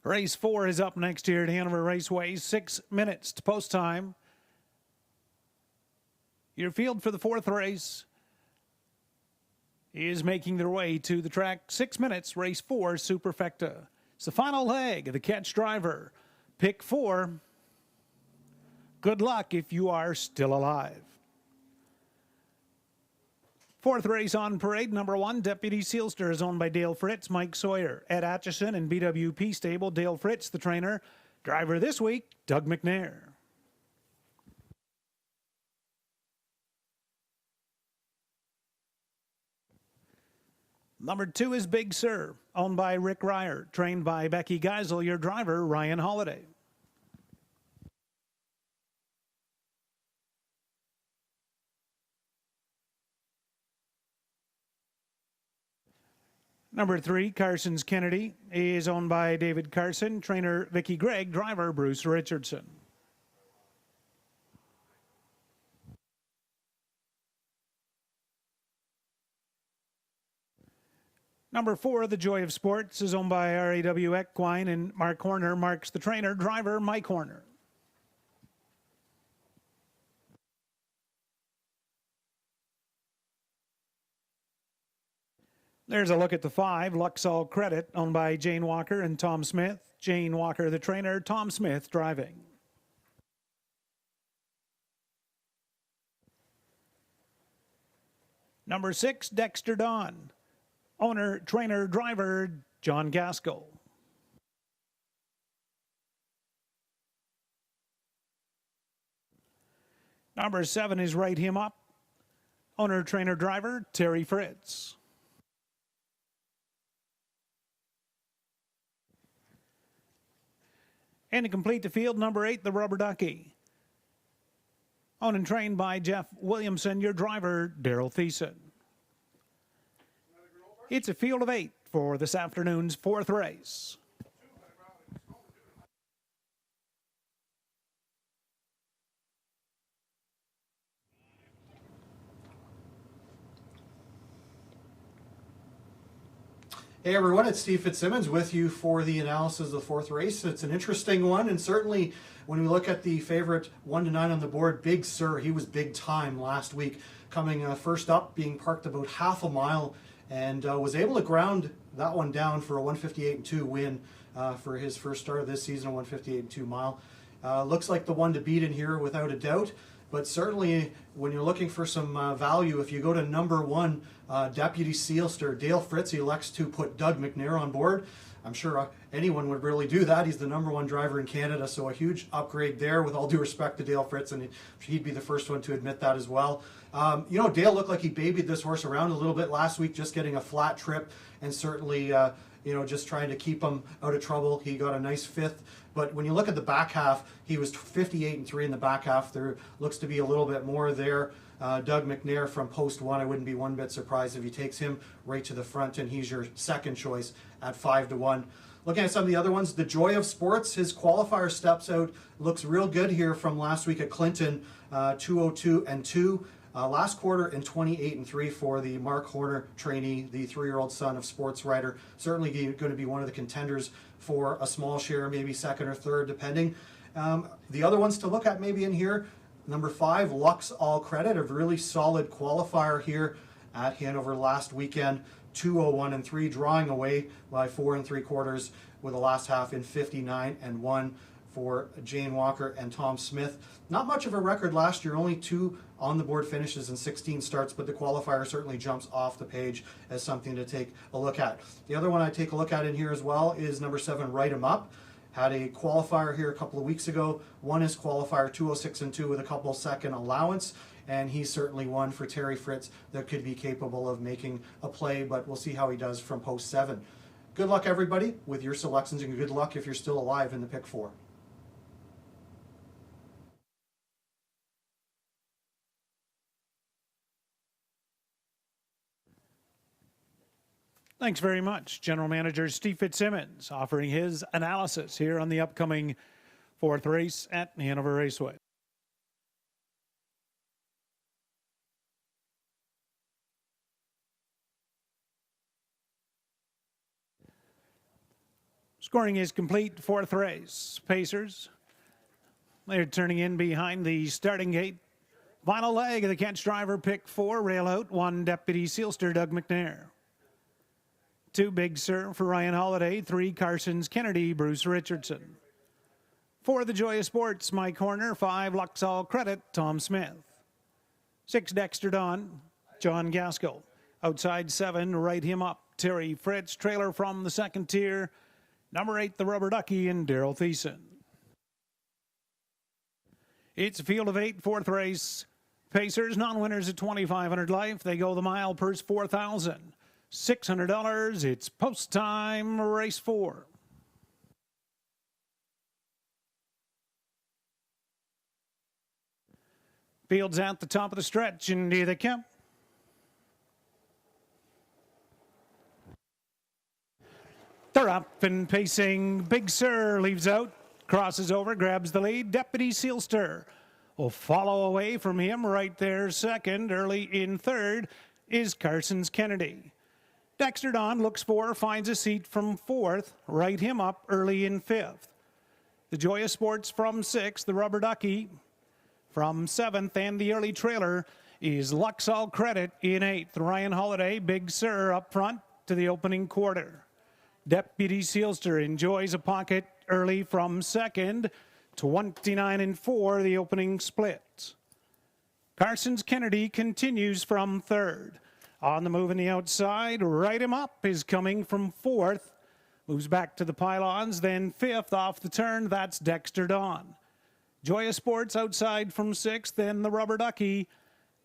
Race 4 is up next here at Hanover Raceway. 6 minutes to post time. Your field for the fourth race is making their way to the track. 6 minutes, race 4, SUPERFECTA. It's the final leg of the catch driver. Pick 4. Good luck if you are still alive. Fourth race on parade, number 1, Deputy Seelster, is owned by Dale Fritz, Mike Sawyer, Ed Atchison, and BWP Stable. Dale Fritz, the trainer. Driver this week, Doug McNair. Number 2 is Big Sur, owned by Rick Ryer, trained by Becky Geisel, your driver, Ryan Holiday. Number 3, Carsons Kennedy, is owned by David Carson, trainer Vicky Gregg, driver Bruce Richardson. Number 4, The Joy of Sports, is owned by RAW Equine, and Mark Horner marks the trainer, driver Mike Horner. There's a look at the 5, Luxall Credit, owned by Jane Walker and Tom Smith. Jane Walker, the trainer, Tom Smith, driving. Number 6, Dexter Don, owner, trainer, driver, John Gaskell. Number 7 is Right Him Up, owner, trainer, driver, Terry Fritz. And to complete the field, number 8, the Rubber Ducky, owned and trained by Jeff Williamson, your driver, Daryl Thiessen. It's a field of 8 for this afternoon's fourth race. Hey everyone, it's Steve Fitzsimmons with you for the analysis of the fourth race. It's an interesting one, and certainly when we look at the favorite 1 to 9 on the board, Big Sur, he was big time last week, coming first up, being parked about half a mile, and was able to ground that one down for a 158.2 win for his first start of this season, a 158.2 mile. Looks like the one to beat in here without a doubt. But certainly, when you're looking for some value, if you go to number 1, Deputy Seelster, Dale Fritz elects to put Doug McNair on board. I'm sure anyone would really do that. He's the number 1 driver in Canada, so a huge upgrade there, with all due respect to Dale Fritz, and he'd be the first one to admit that as well. You know, Dale looked like he babied this horse around a little bit last week, just getting a flat trip, and certainly, you know, just trying to keep him out of trouble. He got a nice 5th. But when you look at the back half, he was 58-3 in the back half. There looks to be a little bit more there. Doug McNair from post 1, I wouldn't be one bit surprised if he takes him right to the front, and he's your second choice at 5 to 1. Looking at some of the other ones, The Joy of Sports, his qualifier steps out, looks real good here from last week at Clinton, 202-2. Last quarter in 28-3 for the Mark Horner trainee, the 3-year-old son of sports writer. Certainly going to be one of the contenders for a small share, maybe second or third, depending. The other ones to look at maybe in here, number 5, Luxall Credit, a really solid qualifier here at Hanover last weekend, 201-3, drawing away by 4 3/4 with the last half in 59-1 for Jane Walker and Tom Smith. Not much of a record last year, only 2 on the board finishes in 16 starts, but the qualifier certainly jumps off the page as something to take a look at. The other one I take a look at in here as well is number 7, Write 'Em Up. Had a qualifier here a couple of weeks ago. Won his qualifier 206-2 with a couple second allowance, and he's certainly one for Terry Fritz that could be capable of making a play, but we'll see how he does from post 7. Good luck everybody with your selections, and good luck if you're still alive in the pick 4. Thanks very much, General Manager Steve Fitzsimmons, offering his analysis here on the upcoming fourth race at Hanover Raceway. Scoring is complete. Fourth race. Pacers. They're turning in behind the starting gate. Final leg of the catch driver, pick 4, rail out, 1 Deputy Seelster, Doug McNair. 2 Big Sur for Ryan Holiday, 3 Carsons Kennedy, Bruce Richardson. 4 The Joy of Sports, Mike Horner, 5 Luxall Credit, Tom Smith. 6 Dexter Don, John Gaskell. Outside 7, Right Him Up, Terry Fritz. Trailer from the second tier, number 8 The Rubber Ducky and Daryl Thiessen. It's a field of 8, fourth race. Pacers, non-winners at $2,500 life. They go the mile, purse $4,600. It's post time, race 4. Fields at the top of the stretch, and here they come. They're up and pacing. Big Sur leaves out, crosses over, grabs the lead. Deputy Seelster will follow away from him right there. Second, early in third, is Carsons Kennedy. Dexter Don looks for, finds a seat from 4th. Right Him Up early in 5th. The Joy of Sports from 6th. The Rubber Ducky from 7th. And the early trailer is Luxall Credit in 8th. Ryan Holiday, Big Sur up front to the opening quarter. Deputy Seelster enjoys a pocket early from 2nd. 29-4, the opening split. Carsons Kennedy continues from 3rd. On the move in the outside, Right Him Up is coming from 4th. Moves back to the pylons, then 5th off the turn. That's Dexter Don. Joy of Sports outside from 6th, then the Rubber Ducky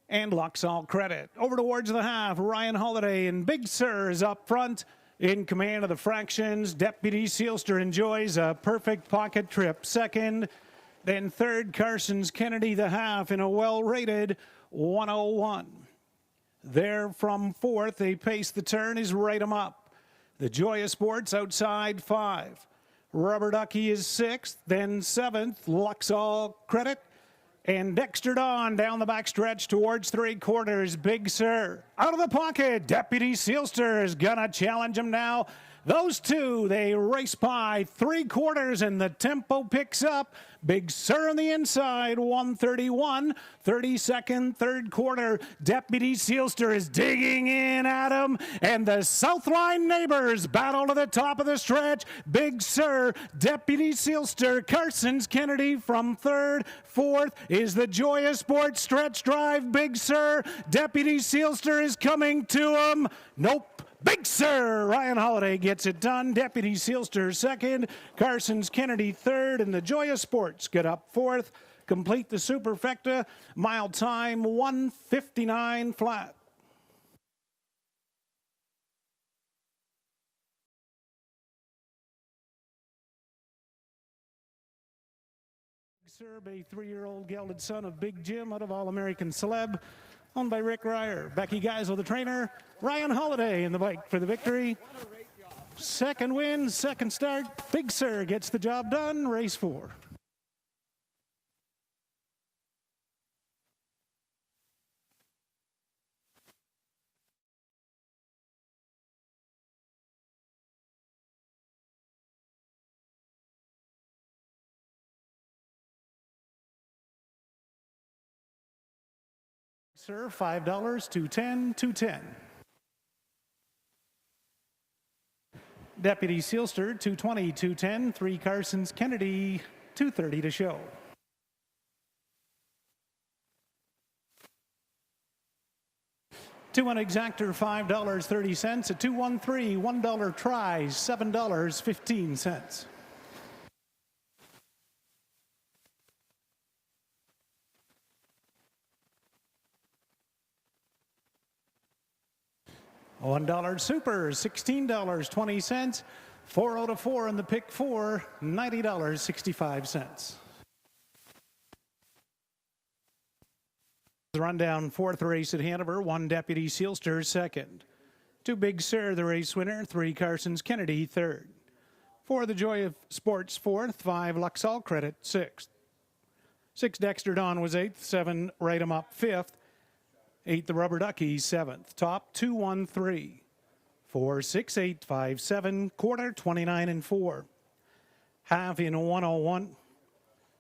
and Luxall Credit. Over towards the half, Ryan Holiday and Big Sur is up front. In command of the fractions, Deputy Seelster enjoys a perfect pocket trip. Second, then third, Carsons Kennedy, the half in a well-rated 101. There from 4th, they pace the turn, is Right 'Em Up. The Joy of Sports outside 5. Rubber Ducky is 6th, then 7th, Luxall Credit. And Dexter Don down the backstretch towards 3/4. Big Sur out of the pocket. Deputy Seelster is gonna challenge him now. Those two, they race by 3/4 and the tempo picks up. Big Sur on the inside, 131. 32nd, 3rd quarter. Deputy Seelster is digging in at him. And the Southline neighbors battle to the top of the stretch. Big Sur, Deputy Seelster, Carsons Kennedy from 3rd. 4th is the Joy of Sports stretch drive. Big Sur, Deputy Seelster is coming to him. Nope. Big Sur, Ryan Holiday gets it done. Deputy Seelster 2nd, Carsons Kennedy 3rd, and the Joy of Sports get up 4th. Complete the Superfecta, mile time 1:59 flat. Big Sur, a 3-year-old gelded son of Big Jim out of All-American Celeb. Owned by Rick Ryer. Becky Geisel, the trainer. Ryan Holiday in the bike for the victory. Second win, second start. Big Sur gets the job done. Race 4. Sir, $5, 210, 210. Deputy Seelster, 220, 210. 3 Carsons Kennedy, 230 to show. Two on EXACTOR, $5.30. A 213, $1 try, $7.15. $1 super, $16.20. 4 out of 4 in the pick 4, $90.65. The rundown, 4th race at Hanover, 1 Deputy Seelster 2nd. 2 Big Sur, the race winner, 3 Carsons Kennedy 3rd. 4 The Joy of Sports 4th, 5 Luxall Credit 6th. 6 Dexter Don was 8th, 7 Right 'Em Up 5th. 8 The Rubber Ducky 7th. Top 213. 4, 6, 8, 5, 7. Quarter 29-4. Half in 101.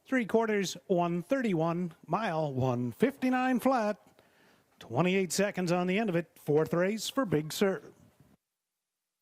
3/4 131. Mile 159 flat. 28 seconds on the end of it. Fourth race for Big Sur.